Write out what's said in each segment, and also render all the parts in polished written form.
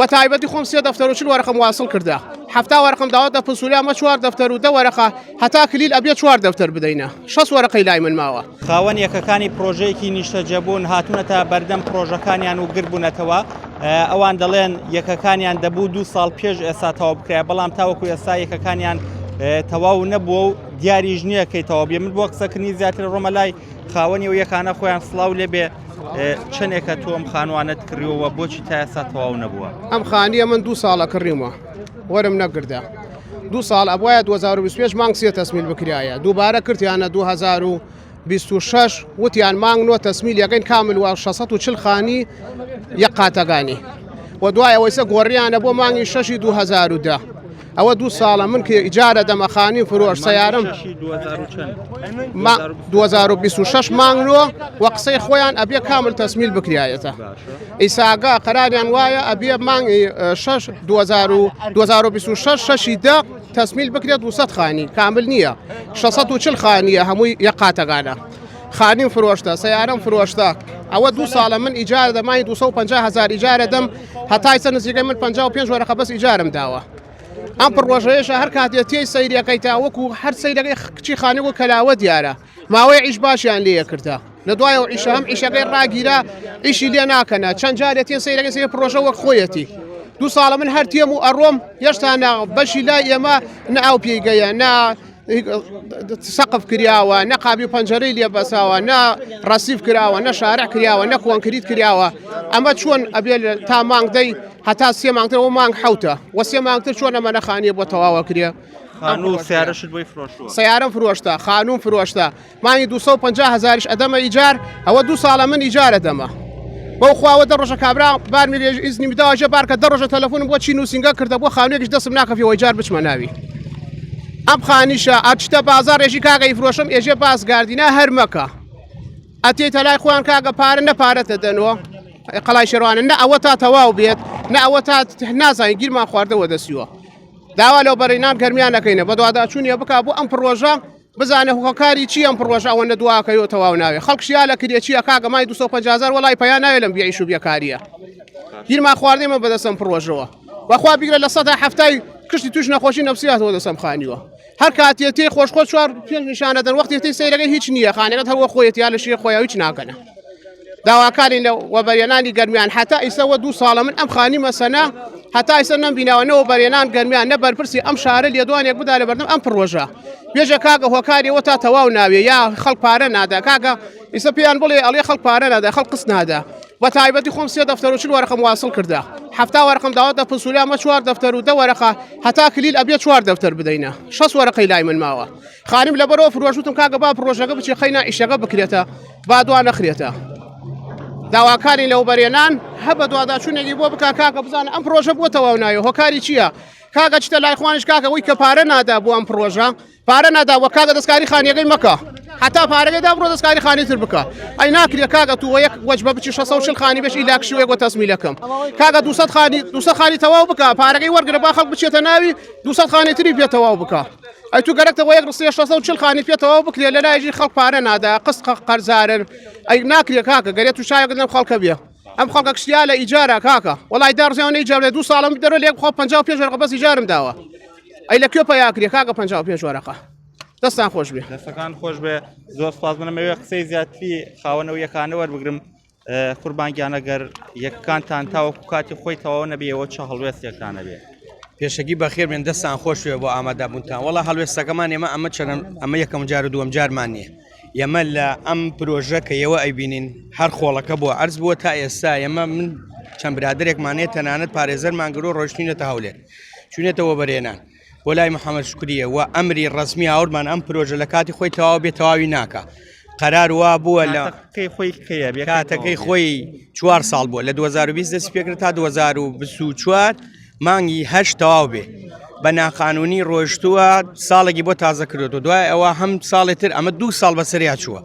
بەتایبەتی خۆم سێ دەفتەر و چل وەرەقەم واصل کردا هەفتا وەرەقەم داوەتە پسوولی ئەمە چوار دەفتەر و دە وەرەقە هەتا کلیل ئەبێ چوار دەفتەر بدەینە 6 وەرەقەی لای من ماوە. خاوەن یەکەکانی پرۆژەیەکی نیشتەجەبوون هاتوونەتە بەردەم پرۆژەکانیان و گربوونەتەوە ئەوان دەڵێن یەکەکانیان دەبوو 2 ساڵ پێش ئێستا تەواو بکرێ بەڵام تاوەکو ئێستا یەکەکانیان تەواو نەبووە و دیاریژ نییەکەی تەواو بێ من بۆ قسەکردنی زیاتر ڕۆمە لای خاوەنی و یەکانە خۆیان سڵاو لێبێ چەندێکە تۆ ئەم خانوانت کڕیەوە بۆچی تا ئێستا تەواو نەبووە. ئەم خانیە من 2 ساڵە کڕیمەوە وەرم نەگردا 2 ساڵ ئەبواە 2025 مانگ سێ تەسمیل بکرایە دووبارە کردیانە 2026 وتیان مانگ نۆ تەسمیل یەکەین کامل و 640 خانی یەک قاتەکانی و دوای ئەوەیسە گۆڕیانە بۆ مانگی 6 2010 ئەوە 2 ساڵە من کە ئیجارە دەمەخانی فرۆش سەیارم 2026 مانگنەوە و قسەی خۆیان ئەبێ کامل تەسمیل بکرایەتە ئیساگا قەراریان وایە ئەبێ مانگی 2026 شەشی دە تەسمیل بکرێت 200 خانی کامل نییە 640 خانیە هەمووی یەک قاتەکانە خانیم فرۆشتە سەیارم فرۆشتە ئەوە 2 ساڵە من ئیجارە دەمای 250,000 ئیجارە دەم هەتای چەند نزیکەی من 55 وەرەقە بەس ئیجارم داوە. ئەم پڕۆژەیەشە هەر کاتێ تێی سەیرەکەی تاوەکو هەر سەیرەکەی کچی خانە و کەلاوە دیارە ماوەی عیش باشیان لێ کردە لە دوایەوە ئیشە هەم ئیشەکەی ڕاگیرا ئیشی لێ ناکەنە چەند جارێت تێ سەیرەکەی سێ پرۆژە وەک خۆیەتی 2 ساڵە من هەر تێم و ئەڕۆم هێشتا بەشی لای ئێمە نە ئەو پێیگەیە نا سەقف کراوە نە قابی پەنجەرەی لێ بەساوە نە ڕەسیف کراوە نە شارع کراوە نە کۆنکریت کراوە ئەمە چۆن ئەبێ تا مانگدەی هەتا سێ مانگترەوە مانگ حوتە وە سێ مانگتر چۆن ئەمە نەخانیە بۆ تەواوە کرێ سیارم فرۆشتە خانوم فرۆشتە مانگی 250,000 ئەدەمە ئیجار ئەوە 2 ساڵە من ئیجارە دەمە بەو خواوە دە ڕۆژە کابرا بارمی ئیزنی بداواژە بارکە دە ڕۆژە تەلەفۆنم بۆ چی نووسنگە کردە بۆ خانوێکیش دەستم ناکەفیەوە ئیجار بچمە ناوی ئەم خانیشە ئاچتە بازار ێژی کاگەی فرۆشم ئێژێ باسگاردینە هەرمەکە ئەتێتە لای خۆیان کاگە پارە نەپارەتە دەنەوە قەڵای شێڕوانە نە ئەوە تا تەواو بێت نە ئەوە تا نازانین گیرمان خواردەوە دەسیوە داوا لەو بەرەینان گەرمیانەکەینە بە دوواداچوونیە بک بۆ ئەم پڕۆژە بزانە هۆکاری چی ئەم پڕۆژە ئەوە نە دواکەیەوە تەواو ناوێ خەڵکشیا لە کرێ چیە کاگە مای 250,000 وڵای پەیان ناوێت لەم بیعیش و بێکاریە گیرمان خواردێمە بەدەستم پڕۆژەوە وەخوا بیگرە لە سەدا هەفتای کشتی توش نەخۆشی نەفسیاتەوە دەسەم خانیوە هەر کاتێتی خۆشخۆ چوار پێنج نیشانەدەن وەختێتی سەیرەکەی هیچ نییە خانەکەت هەروە خۆیەتی یا لە شێ خۆیان هیچ ناکەنە داواکارین لە وەبەرێنانی گەرمیان هەتا ئیسەوە 2 ساڵە من ئەم خانی مەسەنا هەتا ئیسە نەمبیناوەنەوە بەرێنان گەرمیان نە بەرپرسی ئەم شارە لێدوانێک بدا لە بەردەم ئەم پڕۆژە بێژە کاگە هۆکاریەوە تا تەواو ناوێ یا خەڵک پارە نادا کاگە ئیسە پێیان بڵێ ئەڵێ خەڵک پارە نادا خەڵک قسە نادا بەتایبەتی خۆم سێ دەفتەر و چل وەرەقەم واصل کردا هەفتا وەرەقەم داوەتە پسوولی ئەمە چوار دەفتەر و دە وەرەقە هەتا کلیل ئەبێ چوار دەفتەر بدەینە 6 وەرەقەی لای من ماوە خانیم لەبەرەوە فرۆشتم کاگە با پرۆژەکە بچی خەینا ئیشەکە بکرێتە با دوان نەخرێتە داواکاری لەو بەرێنان هە بە دوواداچوونێکی بۆ بک کاکە بزانە ئەم پرۆژە بۆ تەواو نایە هۆکاری چییە کاگە چتە لای خوانش کاکە وی کە پارە نادا بۆ ئەم پرۆژە پارە نادا وە کاگە دەستکاری خانیەکەی مەکە هەتا پارەکەیدا بڕۆ دەستکاری خانی تر بکە ئەی ناکرێت کاگە تو یەک وەجبە بچی 640 خانی بێش ئیلاکشوێک بۆ تەسمیلەکەم کاگە 200 خانی تەواو بکە پارەکەی وەرگرە با خەڵک بچێتە ناوی 200 خانی تری پێ تەواو بکە ئەی تو گەرەکتەوە یەک ڕستێ 640 خانی پێ تەواو بکرێ لە لایژی خەڵک پارە نادا قسق قەرزارن ئەی ناکرێت کاکە گەرێت و شایەکەدەم خەڵکە بێ ئەم خەڵکە کشتیا لە ئیجارە کاکە وڵای دارزیانە ئیجار لە 2 ساڵم دەرە لێک خۆ 55 وەرەقە بەس ئیجارم داوە ئەی لە کوێ پەیاکرێ کاکە 55 وەرەقە دەستان خۆش بێ دەستەکان خۆش بێ زۆر سپاس منەمەوێ قسەی زیاتری خاوەنەوە یەکانە وەربگرم قوربانگیانە گەر یەکەکانتان تاوەکو کاتی خۆی تەواو نەبێەوە چ هەڵوێستێکتانە بێ پێشەکی بەخێر بێن دەستان خۆش وێ بۆ ئامادەبوونتان وەڵا هەڵوێستەکەمان ئێمە ئەمە یەکەم جار و دووەم جارمان نییە ئێمە لە ئەم پرۆژە کە ئێوە ئەیبینین هەر خۆڵەکە بۆ عەرز بووە تا ئێستا ئێمە من چەند برادێکمانێت تەنانەت پارێزەرمانگرۆ ڕۆشتینەتە هەولێر چونێتەوە بەرێنان بۆ لای محەممەد شکریە و ئەمری ڕسمی هاوردمان ئەم پرۆژە لە کاتی خۆی تەواو بێ تەواوی ناکە قەرار وا بووە لە کاتەکەی خۆی 4 ساڵ بووە لە 2020 دەست پێکرد تا 2024 مانگی 8 تەواو بێ بە ناقانونی ڕۆیشتووە ساڵێکی بۆ تازە کردوەوە دوای ئەوە هەم ساڵی تر ئەمە 2 ساڵ بەسەریا چووە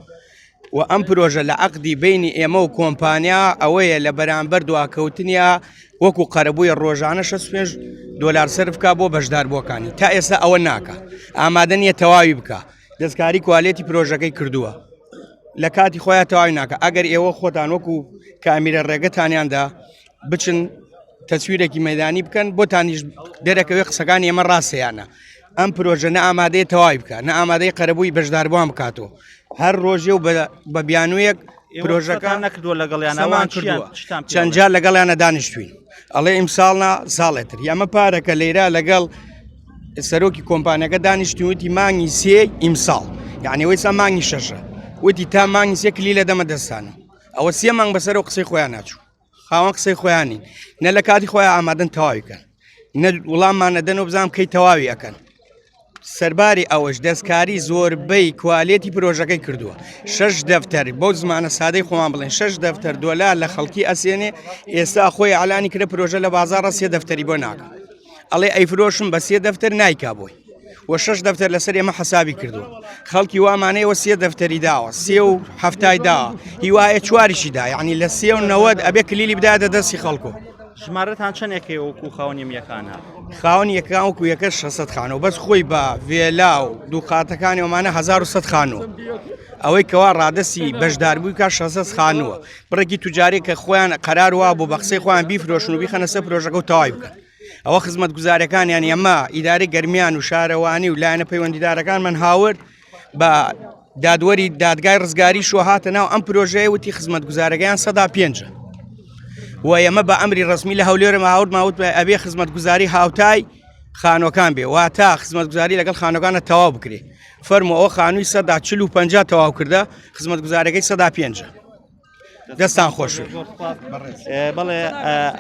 و ئەم پرۆژە لە عەقدی بینی ئێمە و کۆمپانیا ئەوەیە لە بەرامبەر دواکەوتنیا وەکو قەرەبووی ڕۆژانە 65 دلار سرف بکە بۆ بەشداربووەکانی تا ئێستا ئەوە ناکە ئامادە نیە تەواوی بکە دەستکاری کوالێتی پرۆژەکەی کردووە لە کاتی خۆیان تەواوی ناکە ئەگەر ئێوە خۆتان وەکو کامیرە ڕێگەتانیاندا بچن تەسویرێکی مەدانی بکەن بۆتانیش دەرەکەوێ قسەکان ئێمە ڕاستیانە ئەم پرۆژە نە ئامادەی تەواوی بکە نە ئامادەی قەرەبووی بەشداربووان بکاتەوە هەر ڕۆژێ و بە بیانوویەک پرۆژەکان نەکردووە لەگەڵیانەوان چەند جار لەگەڵیانە دانیشتوین ئەڵێ ئیمساڵنا ساڵێتر یامە پارەکە لەیرا لەگەڵ سەرۆکی کۆمپانیەکە دانیشتوتی مانگی سێ ئیمساڵ یعنی ئەوەی سا مانگی شەشە وتی تا مانگی سێ کلی لە دەمە دەستانە ئەوە سێ مانگ بەسەر و قسەی خۆیان ناچوو خاوەن قسەی خۆیانی نە لە کاتی خۆیان ئامادەن تەواویکەن نە وڵاممانەدەن و بزانام کەی تەواوی ئەەکەن سەرباری ئەوەش دەستکاری زۆربەی کوالێتی پرۆژەکەی کردووە 6 دەفتەر بۆ زمانە سادەی خۆمان بڵێن 6 دەفتەر دۆلار لە خەڵکی ئەسێنێ ئێستا خۆی ئالانی کرە پرۆژە لە بازارڕە 3 دەفتەری بۆ ناکە ئەڵێ ئەیفرۆشم بە 3 دەفتەر نایکا بۆی و 6 دەفتەر لەسەر ئێمە حسابی کردو خەڵکی وامانەیەوە 3 دەفتەری داوە 3 و هەفتای داوە هیوایە چواریشی دا یعنی لە 3 و 90 ئەبێ کلیلی بدایە دەستی خەڵکو ژمارەتان چەندێکی وەکو خاوەنیم یەکانە خاوەن یەکان وەکو یەکە 600 خانەوە بەس خۆی بە وێلا و دوو قاتەکانی ئەومانە 1100 خانووە ئەوەی کەوا ڕادەسی بەشداربووی کا 600 خانووە بڕێکی توجاری کە خۆیان قەرار وا بۆ بە قسەی خۆیان بیفرۆشن و بیخەنە سەر پرۆژەکە و تەواوی بکەن ئەوە خزمەت گوزارەکانیان ئەمە ئیدارەی گەرمیان و شارەوانی و لایەنە پەیوەندیدارەکان من هاورد بە دادوەری دادگای ڕزگاری شۆ هاتە ناو ئەم پرۆژەیە وتی خزمەت گوزارەکەیان 105 و ئێمە بە ئەمری ڕسمی لە هەولێرە ماوت ئەبێ خزمەت گوزاری هاوتای خانۆکان بێ واتە خزمەت گوزاری لەگەڵ خانۆکانە تەواو بکرێ فەرمو ئەو خانووی 150 تەواو کردە خزمەت گوزارەکەی 105 دەستان خۆش بەڵێ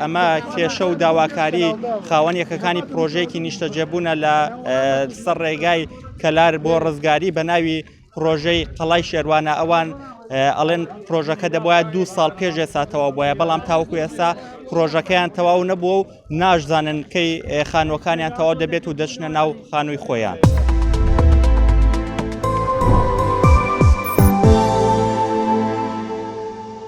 ئەمە کێشە و داواکاری خاوەن یەکەکانی پرۆژەیەکی نیشتەجێبوونە لە سەر ڕێگای کەلار بۆ ڕزگاری بە ناوی پرۆژەی قەڵای شێروانە ئەوان ئەڵێن پرۆژەکە دەبواە 2 ساڵ پێش ئێستا تەواو بووە بەڵام تاوەکو ئێستا پرۆژەکەیان تەواو نەبووە و ناشزانن کەی خانوەکانیان تەواو دەبێت و دەچنە ناو خانووی خۆیان.